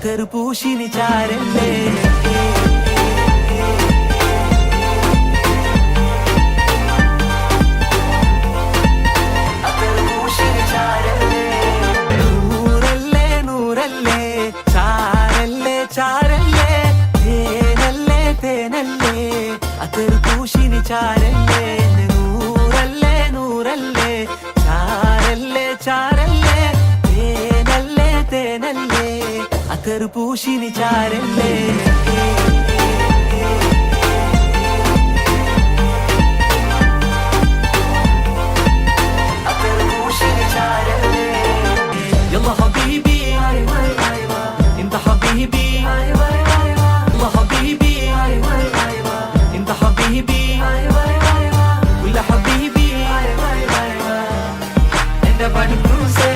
അത്തറ് പൂശിനി ചാരല്ലേ നൂറല്ലേ നൂറല്ലേ ചാരല്ലേ ചാരല്ലേ തേനല്ലേ തേനല്ലേ അത്തറ് പൂശിനി ചാരല്ലേ നൂറല്ലേ നൂറല്ലേ ചാരല്ലേ ചാരല്ലേ തേനല്ലേ തേനല്ലേ അത്തറ് പൂശിനി ചാരല്ലേ يلا حبيبي انت حبيبي يلا حبيبي انت حبيبي ولا حبيبي انت بدوسه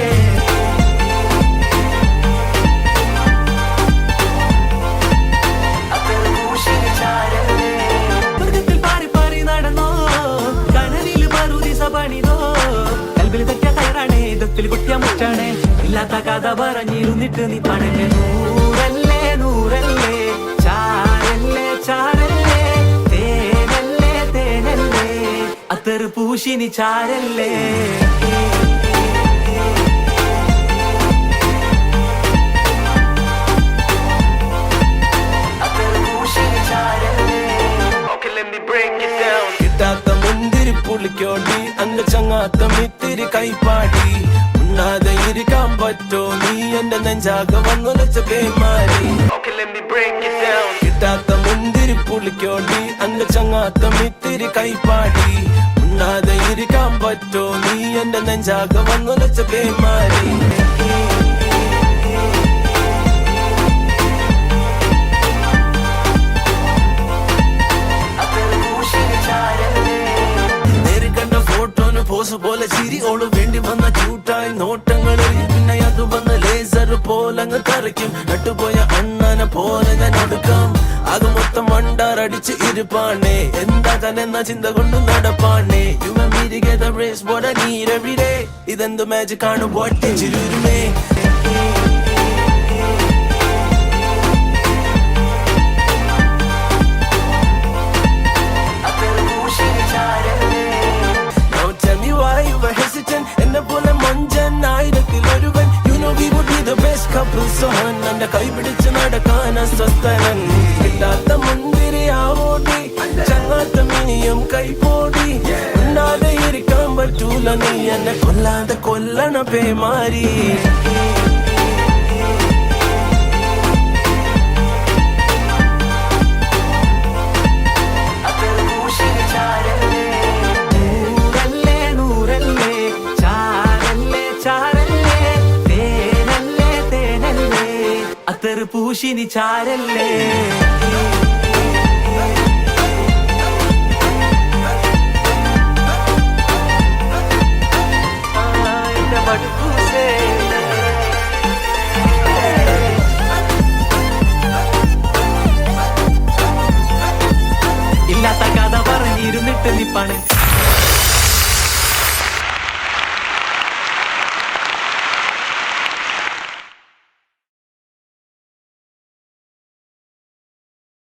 ഇല്ലാത്ത കഥ പറഞ്ഞിരുന്നിട്ട് നീ പണങ്ങ നൂറല്ലേ നൂറല്ലേ ചാരല്ലേ ചാരല്ലേ തേനല്ലേ തേനല്ലേ അത്തറ് പൂശിനി ചാരല്ലേ കിട്ടാത്ത മുന്തിരി പുളിക്കോണ്ടി അങ്ങ് ചങ്ങാത്ത മിത്തിരി കൈപ്പാടി ഉണ്ണാതെ ഇരിക്കാൻ പറ്റോ നീ എന്റെ നെഞ്ചാകെ വന്നുലച്ച പേമാരി കിട്ടാത്ത മുന്തിരി പുളിക്കോണ്ടി അങ്ങ് ചങ്ങാത്ത മിത്തിരി കൈപ്പാടി ഉണ്ണാതെ ഇരിക്കാൻ പറ്റോ നീ എന്റെ നെഞ്ചാകെ വന്നുലച്ച പേമാരി പോലെ ചിരി ഓള് വേണ്ടി വന്ന ചൂട്ടായി നോട്ടങ്ങളിൽ പിന്നെ അത് വന്ന് ലേസർ പോലങ്ങ് തറയ്ക്കും നട്ടുപോയ അണ്ണനെ പോലെ ഞാൻ എടുക്കാം അത് മൊത്തം മണ്ടാറടിച്ച് ഇരുപ്പാണേ എന്താകാനെന്ന ചിന്ത കൊണ്ട് നടപ്പാണേ ഇതെന്ത് മാജിക് ആണ് പൊട്ടി ചിരുമേ എന്റെ കൈ പിടിച്ച് നടക്കാൻ അസ്വസ്ഥനൻ കിട്ടാത്ത മുന്തിരി ആവോടി ചങ്ങാത്ത മിനിയും കൈപോടി ഉണ്ടാതെ ഇരിക്കാൻ പറ്റൂല നീ എന്നെ കൊല്ലാതെ കൊല്ലണ പേമാരി അത്തറ് പൂശിനി ചാരല്ലേ എന്റെ മടുപ്പൂസേ